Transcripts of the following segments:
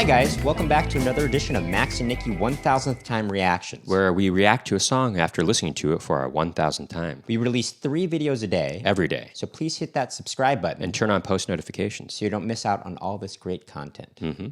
Hi guys, welcome back to another edition of Max and Nikki 1000th Time Reactions. Where we react to a song after listening to it for our 1000th time. We release 3 videos a day. Every day. So please hit that subscribe button. And turn on post notifications. So you don't miss out on all this great content. Mm-hmm.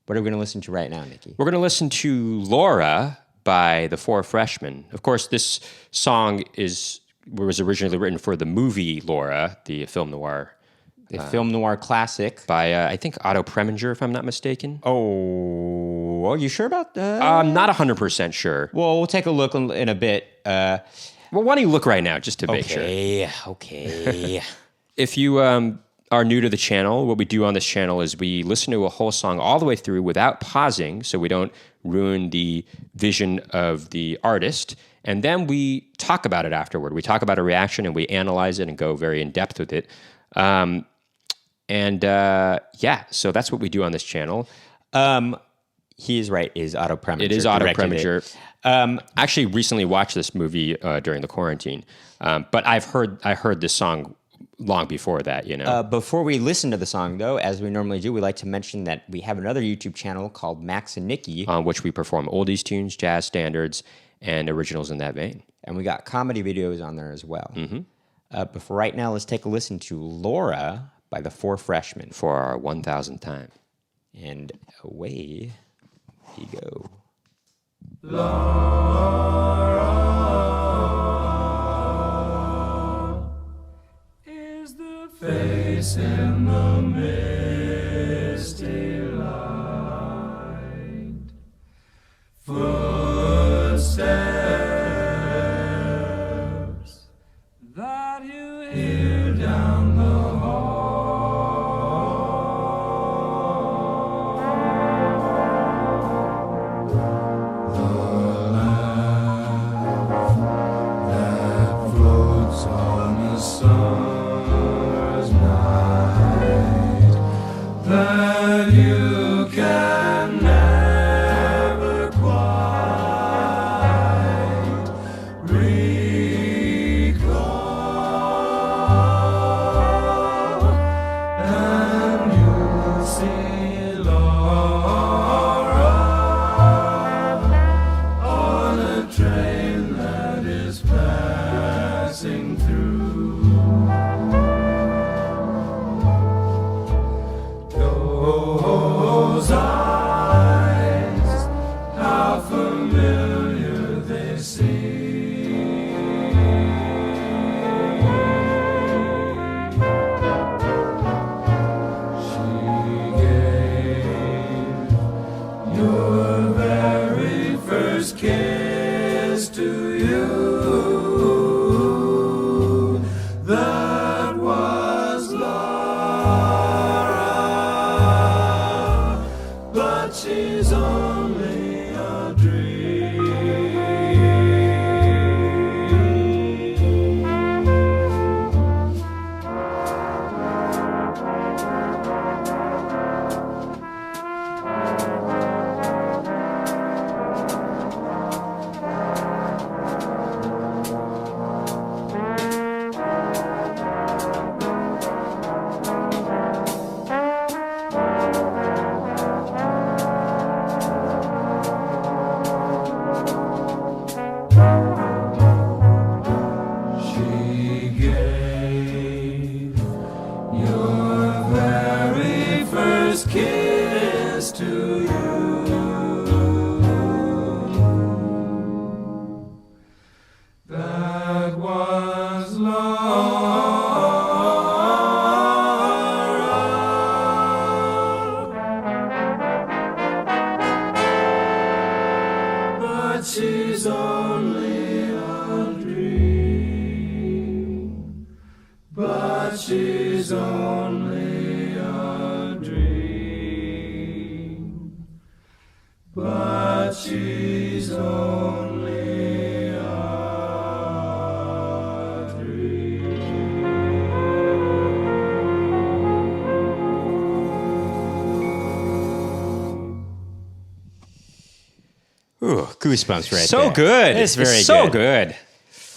What are we going to listen to right now, Nikki? We're going to listen to Laura by the Four Freshmen. Of course, this song was originally written for the movie Laura, the film noir. The film noir classic. By, I think, Otto Preminger, if I'm not mistaken. Oh, are you sure about that? I'm not 100% sure. Well, we'll take a look in a bit. Well, why don't you look right now, just to make sure. Okay. If you are new to the channel, what we do on this channel is we listen to a whole song all the way through without pausing, so we don't ruin the vision of the artist. And then we talk about it afterward. We talk about a reaction and we analyze it and go very in depth with it. So that's what we do on this channel. He is right. It is Otto Preminger. It is Otto Preminger. Actually, recently watched this movie during the quarantine, but I heard this song long before that. You know. Before we listen to the song, though, as we normally do, we like to mention that we have another YouTube channel called Max and Nikki, on which we perform oldies tunes, jazz standards, and originals in that vein. And we got comedy videos on there as well. Mm-hmm. But for right now, let's take a listen to Laura by the Four Freshmen. For our 1000th time. And away we go. Laura is the face in the misty light. Footsteps that you hear down the summer's night that you can never quite recall, and you'll see Laura on a train that is passing through. Those eyes, how familiar they seem. She gave your very first kiss to you. That was Laura, but she's only a dream. She gave your very first kiss to you. That was Laura, but she's only a dream. But she's only a dream. But she's only a dream. Ooh, goosebumps right So there. good. It's very so good. good.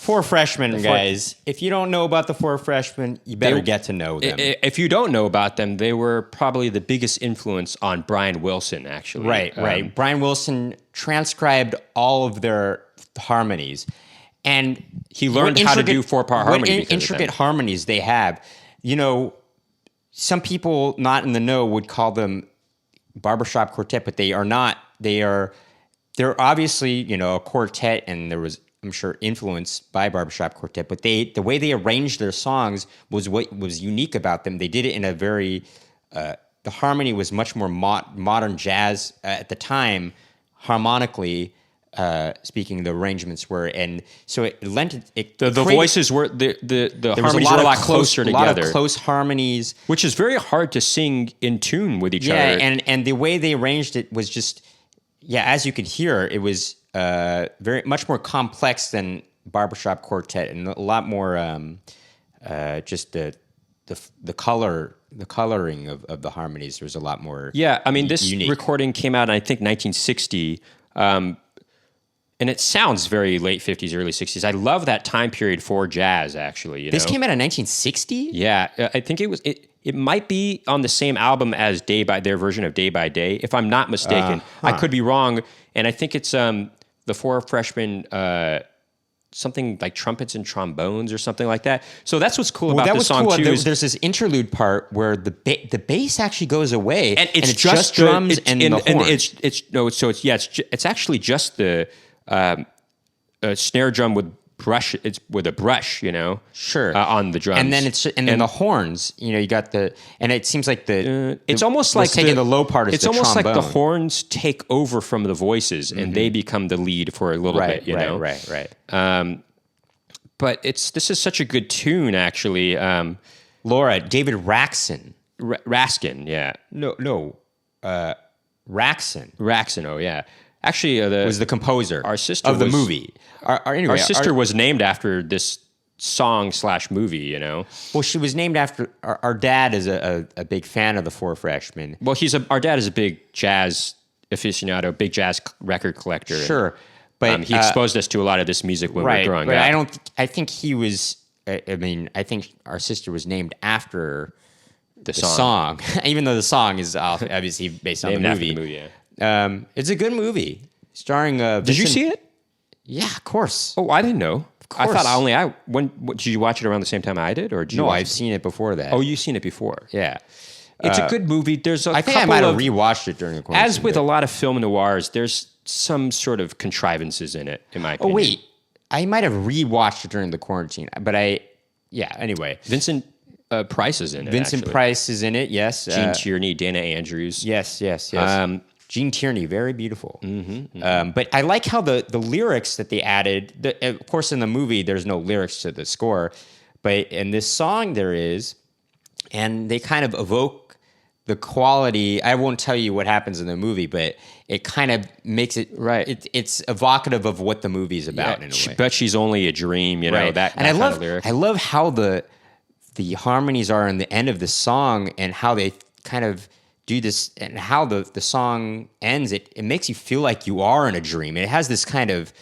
Four Freshmen, guys. If you don't know about the Four Freshmen, you better get to know them. If you don't know about them, they were probably the biggest influence on Brian Wilson, actually. Right. Brian Wilson transcribed all of their harmonies, and He learned how to do 4-part harmony. What because of them. intricate harmonies they have. You know, some people not in the know would call them barbershop quartet, but they are not. They're obviously, you know, a quartet, and there was, I'm sure, influenced by barbershop quartet. But the way they arranged their songs was what was unique about them. They did it in a very the harmony was much more modern jazz at the time, harmonically speaking. The arrangements were, and so it lent it. The voices were the harmonies were a lot closer together. A lot of close harmonies, which is very hard to sing in tune with each other. Yeah, and the way they arranged it was just, as you could hear, it was very much more complex than barbershop quartet, and a lot more just the coloring of the harmonies. There was a lot more. Yeah, I mean, this unique. recording came out in, I think, 1960. And it sounds very late 50s, early 60s. I love that time period for jazz, actually. This came out in 1960? Yeah, I think it might be on the same album as their version of Day by Day, if I'm not mistaken. I could be wrong. And I think it's the Four Freshmen, something like Trumpets and Trombones or something like that. So that's what's cool about this song, too. There's this interlude part where the bass actually goes away, and it's just drums and the horn. It's actually just the snare drum with brush. It's with a brush, you know, sure, on the drums, and then the horns. You know, you got and it seems like it's almost like taking the low part. It's almost like the horns take over from the voices, and they become the lead for a little bit. You know, right. But this is such a good tune, actually. Laura, David Raksin. Raskin, yeah. No. Raksin. Raksin, oh yeah. Actually, was the composer our sister of the movie. Our sister was named after this song/movie, you know? Well, she was named after... Our dad is a big fan of the Four Freshmen. Well, our dad is a big jazz aficionado, big jazz record collector. Sure. But he exposed us to a lot of this music when we were growing up. I think he was... I think our sister was named after the song. Even though the song is obviously based on the movie. After the movie, yeah. It's a good movie, starring. Did you see it? Yeah, of course. Oh, I didn't know. Of course. I thought did you watch it around the same time I did, or did you? No, I've seen it before that. Oh, you've seen it before. Yeah, it's a good movie. There's I think I might have rewatched it during the quarantine. As with a lot of film noirs, there's some sort of contrivances in it, in my opinion. Oh wait, I might have rewatched it during the quarantine, but anyway. Vincent Price is in it. Vincent Price is in it. Yes. Gene Tierney, Dana Andrews. Yes. Gene Tierney, very beautiful. But I like how the lyrics that they added. Of course, in the movie, there's no lyrics to the score, but in this song there is, and they kind of evoke the quality. I won't tell you what happens in the movie, but it kind of makes it right. It's evocative of what the movie's about in a way. But she's only a dream, you know. Right. That and kind of lyric. I love how the harmonies are in the end of the song, and how they kind of do this, and how the song ends. It makes you feel like you are in a dream. It has this kind of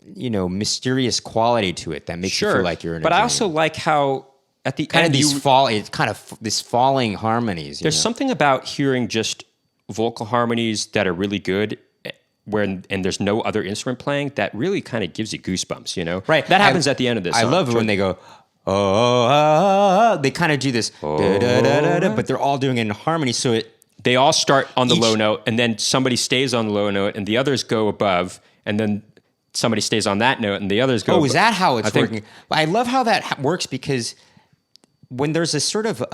mysterious quality to it that makes you feel like you're in a dream. But I also like how at the kind end of this falling harmonies. There's something about hearing just vocal harmonies that are really good, and there's no other instrument playing, that really kind of gives you goosebumps, you know? Right. That happens at the end of this song. I love it when they go, they kind of do this, but they're all doing it in harmony. So they all start on the low note, and then somebody stays on the low note, and the others go above, and then somebody stays on that note, and the others go above. Is that how it's working? I love how that works, because when there's a sort of...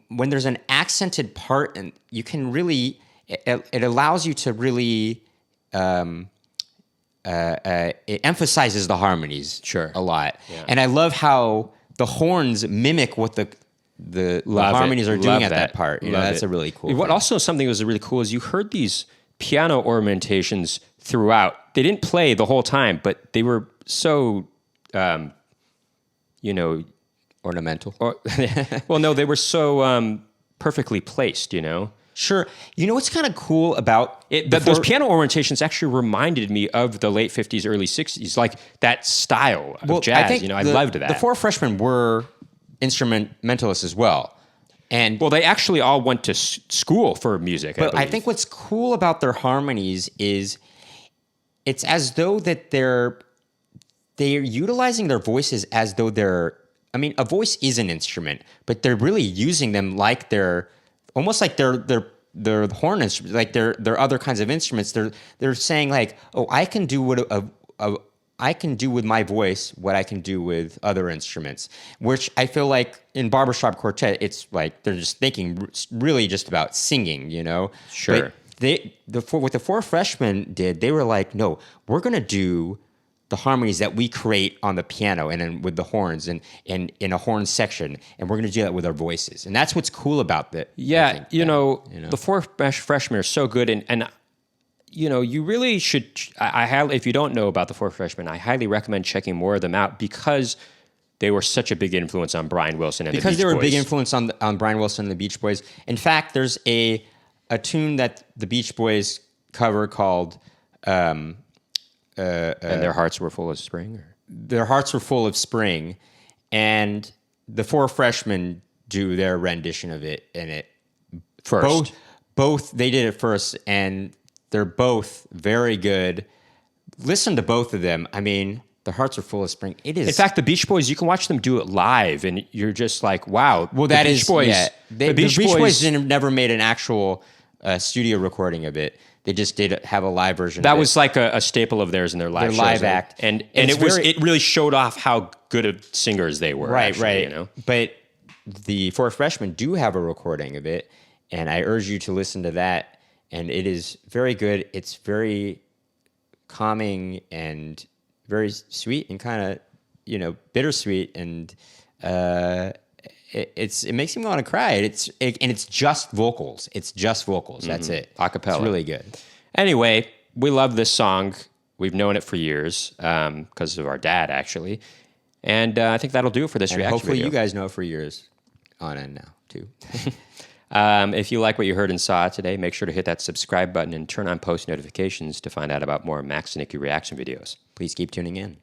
when there's an accented part, and you can really... It allows you to really... it emphasizes the harmonies a lot. Yeah. And I love how the horns mimic what the harmonies are doing at that part. You know, that's a really cool thing. Also, something that was really cool is you heard these piano ornamentations throughout. They didn't play the whole time, but they were so, ornamental. Well, no, they were so perfectly placed, you know? Sure. You know what's kind of cool about Those piano orientations actually reminded me of the late 50s, early 60s, like that style of jazz. I loved that. The four freshmen were instrumentalists as well. And well, they actually all went to school for music. but I think what's cool about their harmonies is it's as though that they're utilizing their voices as though a voice is an instrument, but they're really using them like they're almost like they're horn instruments, like they're other kinds of instruments. They're saying like, oh, I can do I can do with my voice what I can do with other instruments, which I feel like in Barbershop Quartet, it's like they're just thinking really just about singing, you know? Sure. But what the four freshmen did, they were like, no, we're going to do the harmonies that we create on the piano and then with the horns and in a horn section, and we're going to do that with our voices. And that's what's cool about that. Yeah, the four freshmen are so good, and you really should. If you don't know about the four freshmen, I highly recommend checking more of them out because they were such a big influence on Brian Wilson and because the Beach they were Boys. a big influence on Brian Wilson and the Beach Boys. In fact, there's a tune that the Beach Boys cover called and their hearts were full of spring. Their Hearts Were Full of Spring, and the four freshmen do their rendition of it, and it First. both they did it first, and they're both very good. Listen to both of them. I mean, Their Hearts Are Full of Spring. It is. In fact, the Beach Boys, you can watch them do it live, and you're just like, wow. Well, the that Beach is Boys. yeah. The Beach Boys never made an actual studio recording of it. They just did have a live version. That of was like a staple of theirs in their live Their shows, live right? act. and It's it really showed off how good of singers they were. Right, actually, right. You know? But the four freshmen do have a recording of it, and I urge you to listen to that. And it is very good. It's very calming and very sweet and kind of bittersweet, and it makes me want to cry. And it's just vocals. It's just vocals. That's it. A cappella. It's really good. Anyway, we love this song. We've known it for years because of our dad, actually. And I think that'll do it for this And reaction hopefully video. you guys know it for years on end now too. If you like what you heard and saw today, make sure to hit that subscribe button and turn on post notifications to find out about more Max and Nicky reaction videos. Please keep tuning in.